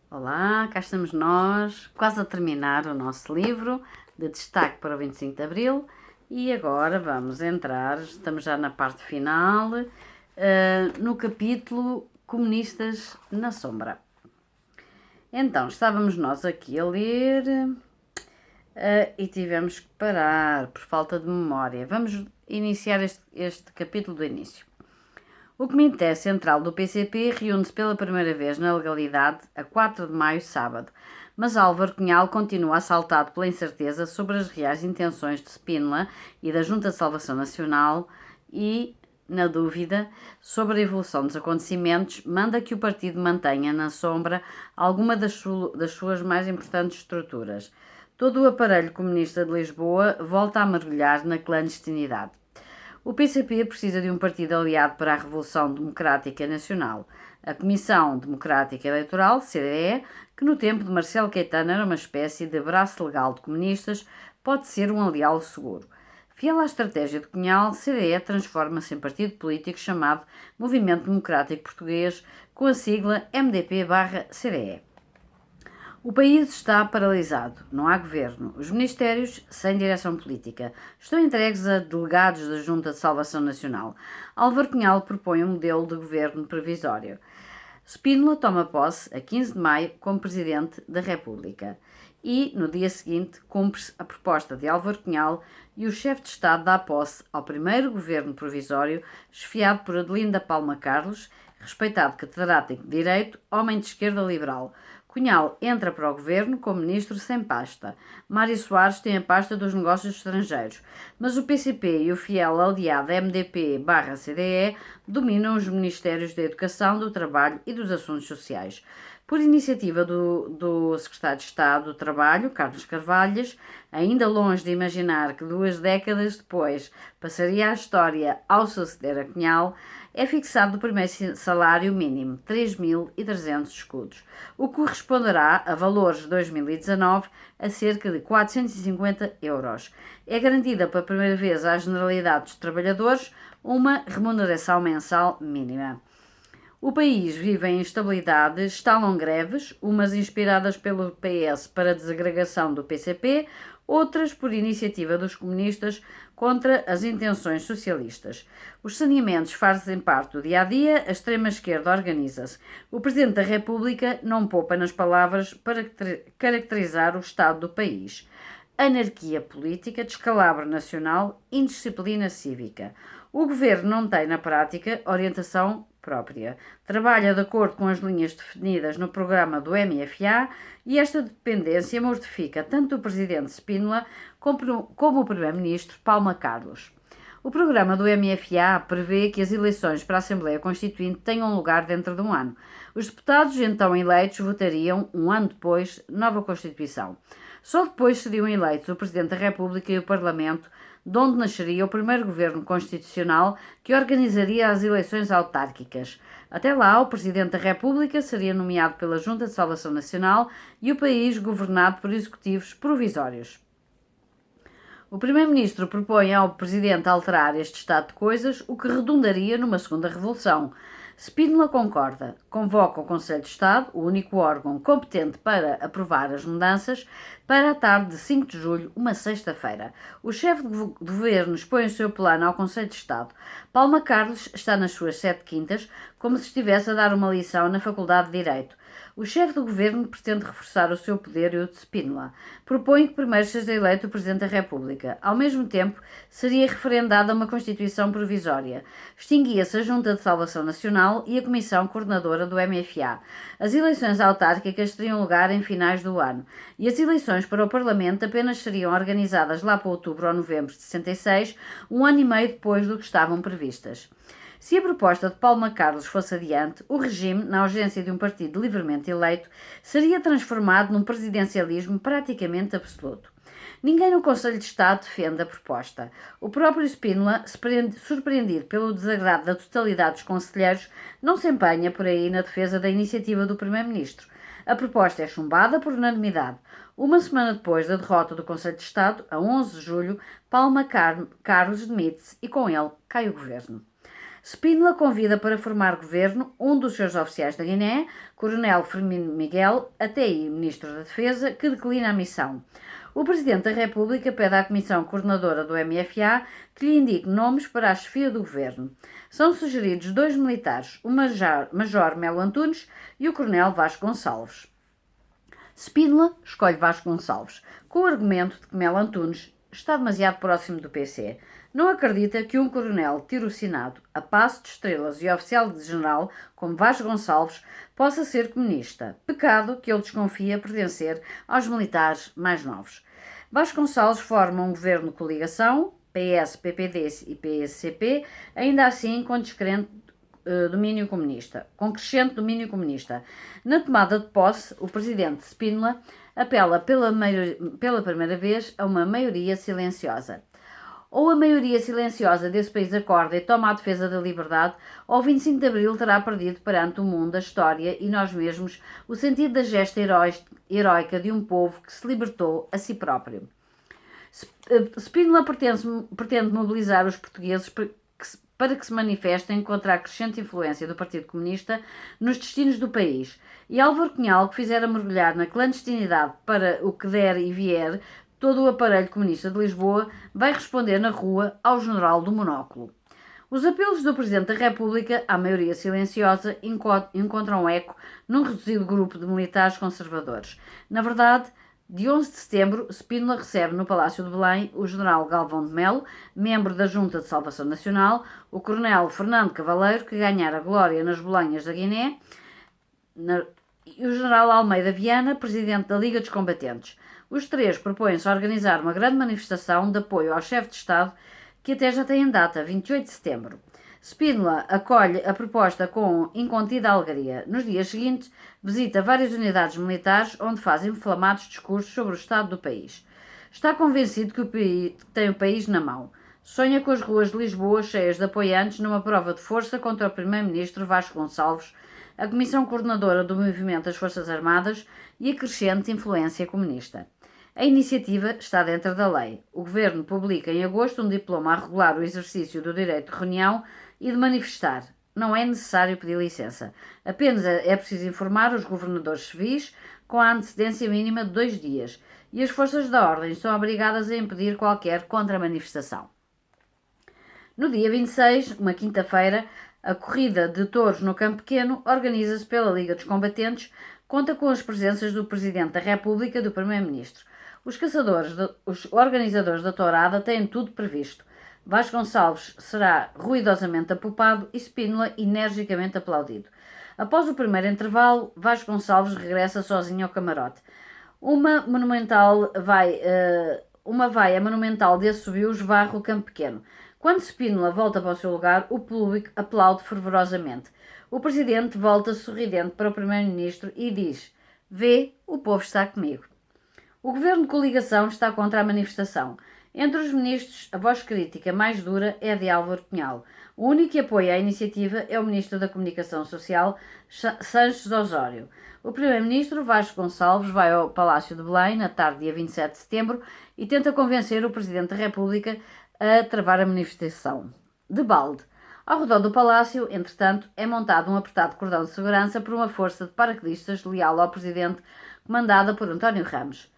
Olá, cá estamos nós, quase a terminar o nosso livro de destaque para o 25 de Abril e agora vamos entrar, estamos já na parte final, no capítulo Comunistas na Sombra. Então, estávamos nós aqui a ler e tivemos que parar por falta de memória. Vamos iniciar este capítulo do início. O Comitê Central do PCP reúne-se pela primeira vez na legalidade a 4 de maio, sábado, mas Álvaro Cunhal continua assaltado pela incerteza sobre as reais intenções de Spínola e da Junta de Salvação Nacional e, na dúvida sobre a evolução dos acontecimentos, manda que o partido mantenha na sombra alguma das suas mais importantes estruturas. Todo o aparelho comunista de Lisboa volta a mergulhar na clandestinidade. O PCP precisa de um partido aliado para a Revolução Democrática Nacional. A Comissão Democrática Eleitoral, CDE, que no tempo de Marcelo Caetano era uma espécie de braço legal de comunistas, pode ser um aliado seguro. Fiel à estratégia de Cunhal, CDE transforma-se em partido político chamado Movimento Democrático Português, com a sigla MDP/CDE. O país está paralisado, não há governo. Os ministérios, sem direção política, estão entregues a delegados da Junta de Salvação Nacional. Álvaro Cunhal propõe um modelo de governo provisório. Spínola toma posse, a 15 de maio, como Presidente da República. E, no dia seguinte, cumpre-se a proposta de Álvaro Cunhal e o chefe de Estado dá posse ao primeiro governo provisório, chefiado por Adelinda Palma Carlos, respeitado catedrático de Direito, homem de esquerda liberal. Cunhal entra para o governo como ministro sem pasta. Mário Soares tem a pasta dos negócios estrangeiros, mas o PCP e o fiel aliado MDP/CDE dominam os ministérios da Educação, do Trabalho e dos Assuntos Sociais. Por iniciativa do secretário de Estado do Trabalho, Carlos Carvalhas, ainda longe de imaginar que 2 décadas depois passaria à história ao suceder a Cunhal, é fixado o primeiro salário mínimo, 3.300 escudos, o que corresponderá a valores de 2019 a cerca de 450 euros. É garantida pela primeira vez à generalidade dos trabalhadores uma remuneração mensal mínima. O país vive em instabilidade, estalam greves, umas inspiradas pelo PS para a desagregação do PCP, outras por iniciativa dos comunistas contra as intenções socialistas. Os saneamentos fazem parte do dia-a-dia, a extrema-esquerda organiza-se. O Presidente da República não poupa nas palavras para caracterizar o estado do país. Anarquia política, descalabro nacional, indisciplina cívica. O governo não tem, na prática, orientação própria. Trabalha de acordo com as linhas definidas no programa do MFA e esta dependência mortifica tanto o presidente Spínola como o primeiro-ministro Palma Carlos. O programa do MFA prevê que as eleições para a Assembleia Constituinte tenham lugar dentro de um ano. Os deputados então eleitos votariam, um ano depois, nova Constituição. Só depois seriam eleitos o Presidente da República e o Parlamento, de onde nasceria o primeiro governo constitucional que organizaria as eleições autárquicas. Até lá, o Presidente da República seria nomeado pela Junta de Salvação Nacional e o país governado por executivos provisórios. O Primeiro-Ministro propõe ao Presidente alterar este estado de coisas, o que redundaria numa segunda revolução. Spínola concorda, convoca o Conselho de Estado, o único órgão competente para aprovar as mudanças, para a tarde de 5 de julho, uma sexta-feira. O chefe de governo expõe o seu plano ao Conselho de Estado. Palma Carlos está nas suas 7 quintas, como se estivesse a dar uma lição na Faculdade de Direito. O chefe do governo pretende reforçar o seu poder e o de Spínola. Propõe que primeiro seja eleito o Presidente da República. Ao mesmo tempo, seria referendada uma Constituição provisória. Extinguia-se a Junta de Salvação Nacional e a Comissão Coordenadora do MFA. As eleições autárquicas teriam lugar em finais do ano e as eleições para o Parlamento apenas seriam organizadas lá para outubro ou novembro de 66, um ano e meio depois do que estavam previstas. Se a proposta de Palma Carlos fosse adiante, o regime, na ausência de um partido livremente eleito, seria transformado num presidencialismo praticamente absoluto. Ninguém no Conselho de Estado defende a proposta. O próprio Spínola, surpreendido pelo desagrado da totalidade dos conselheiros, não se empenha por aí na defesa da iniciativa do Primeiro-Ministro. A proposta é chumbada por unanimidade. Uma semana depois da derrota do Conselho de Estado, a 11 de julho, Palma Carlos demite-se e com ele cai o governo. Spínola convida para formar governo um dos seus oficiais da Guiné, Coronel Firmino Miguel, até aí Ministro da Defesa, que declina a missão. O Presidente da República pede à Comissão Coordenadora do MFA que lhe indique nomes para a chefia do governo. São sugeridos 2 militares, o Major Melo Antunes e o Coronel Vasco Gonçalves. Spínola escolhe Vasco Gonçalves, com o argumento de que Melo Antunes está demasiado próximo do PC. Não acredita que um coronel tirocinado a passo de estrelas e oficial de general, como Vasco Gonçalves, possa ser comunista. Pecado que ele desconfia pertencer aos militares mais novos. Vasco Gonçalves forma um governo de coligação, PS, PPD e PSCP, ainda assim com crescente domínio comunista. Na tomada de posse, o presidente Spínola apela pela primeira vez a uma maioria silenciosa. Ou a maioria silenciosa desse país acorda e toma a defesa da liberdade, ou o 25 de Abril terá perdido perante o mundo, a história e nós mesmos o sentido da gesta heroica de um povo que se libertou a si próprio. Spínola pretende mobilizar os portugueses para que se manifestem contra a crescente influência do Partido Comunista nos destinos do país. E Álvaro Cunhal, que fizera mergulhar na clandestinidade para o que der e vier todo o aparelho comunista de Lisboa, vai responder na rua ao general do monóculo. Os apelos do Presidente da República à maioria silenciosa encontram eco num reduzido grupo de militares conservadores. Na verdade, de 11 de setembro, Spínola recebe no Palácio de Belém o general Galvão de Melo, membro da Junta de Salvação Nacional, o coronel Fernando Cavaleiro, que ganhara glória nas bolenhas da Guiné, e o general Almeida Viana, presidente da Liga dos Combatentes. Os três propõem-se a organizar uma grande manifestação de apoio ao chefe de Estado, que até já tem data, 28 de setembro. Spínola acolhe a proposta com incontida alegria. Nos dias seguintes, visita várias unidades militares onde faz inflamados discursos sobre o estado do país. Está convencido que tem o país na mão. Sonha com as ruas de Lisboa cheias de apoiantes numa prova de força contra o primeiro-ministro Vasco Gonçalves, a comissão coordenadora do movimento das Forças Armadas e a crescente influência comunista. A iniciativa está dentro da lei. O Governo publica em agosto um diploma a regular o exercício do direito de reunião e de manifestar. Não é necessário pedir licença. Apenas é preciso informar os governadores civis com a antecedência mínima de 2 dias e as forças da ordem são obrigadas a impedir qualquer contra-manifestação. No dia 26, uma quinta-feira, a corrida de touros no Campo Pequeno organiza-se pela Liga dos Combatentes, conta com as presenças do Presidente da República e do Primeiro-Ministro. Os organizadores da tourada têm tudo previsto. Vasco Gonçalves será ruidosamente apupado e Spínola energicamente aplaudido. Após o primeiro intervalo, Vasco Gonçalves regressa sozinho ao camarote. Uma vaia monumental de assobios varre o Campo Pequeno. Quando Spínola volta para o seu lugar, o público aplaude fervorosamente. O presidente volta sorridente para o primeiro-ministro e diz: "Vê, o povo está comigo." O governo de coligação está contra a manifestação. Entre os ministros, a voz crítica mais dura é a de Álvaro Cunhal. O único que apoia a iniciativa é o ministro da Comunicação Social, Sanches Osório. O primeiro-ministro, Vasco Gonçalves, vai ao Palácio de Belém na tarde, dia 27 de setembro, e tenta convencer o Presidente da República a travar a manifestação. De balde. Ao redor do palácio, entretanto, é montado um apertado cordão de segurança por uma força de paraquedistas leal ao Presidente, comandada por António Ramos.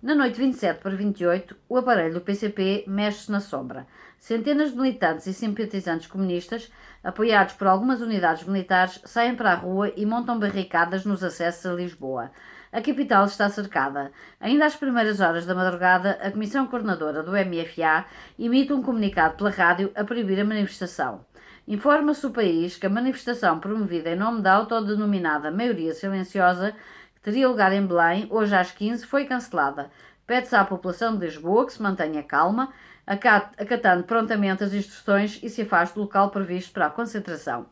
Na noite 27 para 28, o aparelho do PCP mexe-se na sombra. Centenas de militantes e simpatizantes comunistas, apoiados por algumas unidades militares, saem para a rua e montam barricadas nos acessos a Lisboa. A capital está cercada. Ainda às primeiras horas da madrugada, a Comissão Coordenadora do MFA emite um comunicado pela rádio a proibir a manifestação. Informa-se o país que a manifestação promovida em nome da autodenominada maioria silenciosa, que teria lugar em Belém, hoje às 15, foi cancelada. Pede-se à população de Lisboa que se mantenha calma, acatando prontamente as instruções e se afaste do local previsto para a concentração.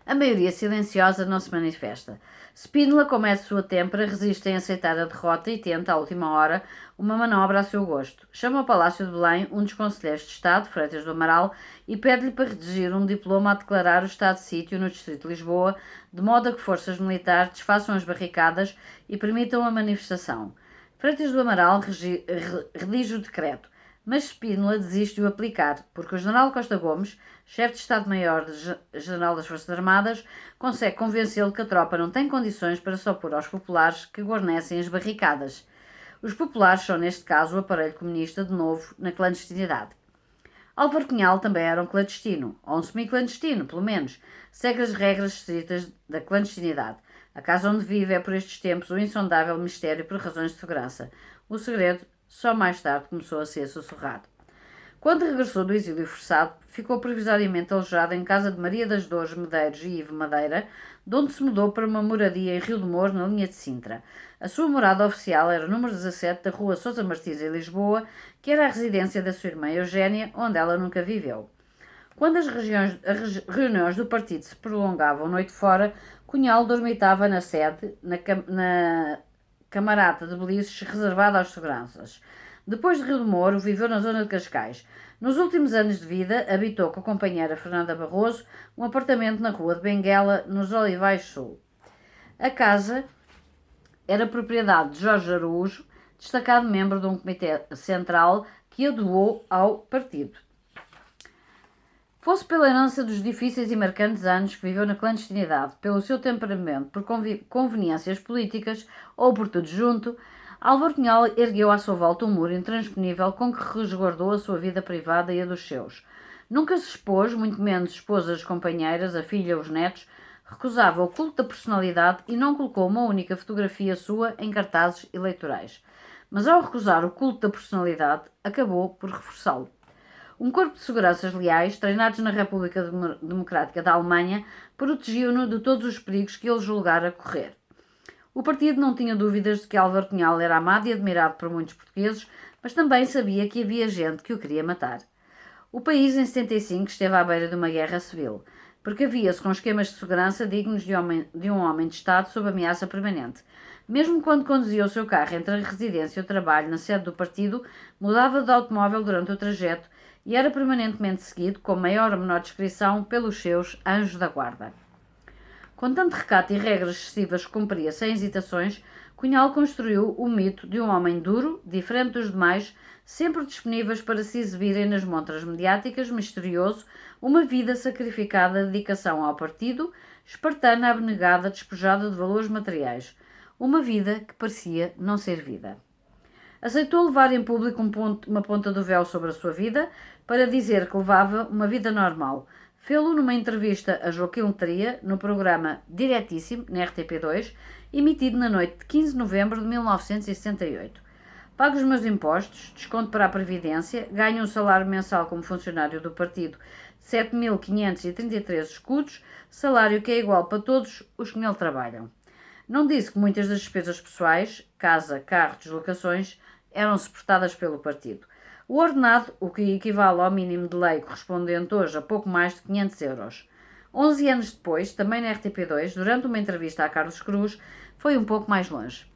A maioria silenciosa não se manifesta. Spínola, como é de sua têmpera, resiste em aceitar a derrota e tenta, à última hora, uma manobra a seu gosto. Chama ao Palácio de Belém um dos conselheiros de Estado, Freitas do Amaral, e pede-lhe para redigir um diploma a declarar o estado de sítio no Distrito de Lisboa, de modo a que forças militares desfaçam as barricadas e permitam a manifestação. Freitas do Amaral redige o decreto. mas Spínola desiste de o aplicar, porque o general Costa Gomes, chefe de Estado-Maior-General das Forças Armadas, consegue convencê-lo que a tropa não tem condições para se opor aos populares que guarnecem as barricadas. Os populares são, neste caso, o aparelho comunista de novo na clandestinidade. Álvaro Cunhal também era um clandestino, ou um semi-clandestino, pelo menos, segue as regras estritas da clandestinidade. A casa onde vive é por estes tempos um insondável mistério por razões de segurança. O segredo só mais tarde começou a ser sussurrado. Quando regressou do exílio forçado, ficou provisoriamente alojado em casa de Maria das Dores Medeiros e Ivo Madeira, de onde se mudou para uma moradia em Rio de Moro, na linha de Sintra. A sua morada oficial era o número 17 da rua Sousa Martins, em Lisboa, que era a residência da sua irmã Eugénia, onde ela nunca viveu. Quando as reuniões do partido se prolongavam noite fora, Cunhal dormitava na sede, na camarata de beliches reservada aos seguranças. Depois de Rio de Moro, viveu na zona de Cascais. Nos últimos anos de vida, habitou com a companheira Fernanda Barroso um apartamento na rua de Benguela, nos Olivais Sul. A casa era propriedade de Jorge Araújo, destacado membro de um comitê central que a doou ao partido. Fosse pela herança dos difíceis e marcantes anos que viveu na clandestinidade, pelo seu temperamento, por conveniências políticas ou por tudo junto, Álvaro Cunhal ergueu à sua volta um muro intransponível com que resguardou a sua vida privada e a dos seus. Nunca se expôs, muito menos expôs as companheiras, a filha ou os netos, recusava o culto da personalidade e não colocou uma única fotografia sua em cartazes eleitorais. Mas ao recusar o culto da personalidade, acabou por reforçá-lo. Um corpo de seguranças leais, treinados na República Democrática da Alemanha, protegiu-no de todos os perigos que ele julgara correr. O partido não tinha dúvidas de que Álvaro Cunhal era amado e admirado por muitos portugueses, mas também sabia que havia gente que o queria matar. O país, em 75, esteve à beira de uma guerra civil, porque havia-se com esquemas de segurança dignos de um homem de Estado sob ameaça permanente. Mesmo quando conduzia o seu carro entre a residência e o trabalho na sede do partido, mudava de automóvel durante o trajeto e era permanentemente seguido, com maior ou menor discrição, pelos seus anjos da guarda. Com tanto recato e regras excessivas que cumpria sem hesitações, Cunhal construiu o mito de um homem duro, diferente dos demais, sempre disponíveis para se exibirem nas montras mediáticas, misterioso, uma vida sacrificada à dedicação ao partido, espartana, abnegada, despojada de valores materiais. Uma vida que parecia não ser vida. Aceitou levar em público uma ponta do véu sobre a sua vida para dizer que levava uma vida normal. Fê-lo numa entrevista a Joaquim Letria, no programa Diretíssimo, na RTP2, emitido na noite de 15 de novembro de 1968. Pago os meus impostos, desconto para a Previdência, ganho um salário mensal como funcionário do partido de 7.533 escudos, salário que é igual para todos os que nele trabalham. Não disse que muitas das despesas pessoais, casa, carro, deslocações, eram suportadas pelo partido. O ordenado, o que equivale ao mínimo de lei correspondente hoje a pouco mais de 500 euros. 11 anos depois, também na RTP2, durante uma entrevista a Carlos Cruz, foi um pouco mais longe.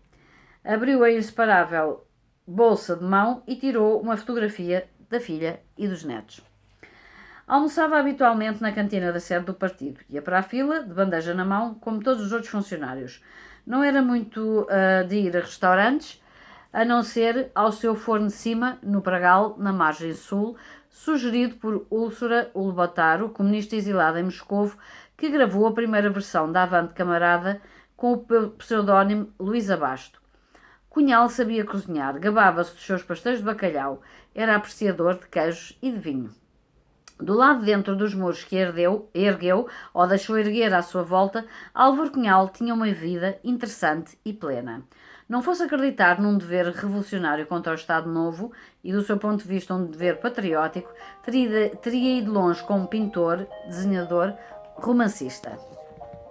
Abriu a inseparável bolsa de mão e tirou uma fotografia da filha e dos netos. Almoçava habitualmente na cantina da sede do partido. Ia para a fila, de bandeja na mão, como todos os outros funcionários. Não era muito de ir a restaurantes, a não ser ao seu forno de cima, no Pragal, na margem sul, sugerido por Úrsula Ulubataro, comunista exilada em Moscovo, que gravou a primeira versão da Avante Camarada com o pseudónimo Luísa Basto. Cunhal sabia cozinhar, gabava-se dos seus pastéis de bacalhau, era apreciador de queijos e de vinho. Do lado de dentro dos muros que ergueu, ou deixou erguer à sua volta, Álvaro Cunhal tinha uma vida interessante e plena. Não fosse acreditar num dever revolucionário contra o Estado Novo e, do seu ponto de vista, um dever patriótico, teria ido longe como pintor, desenhador, romancista.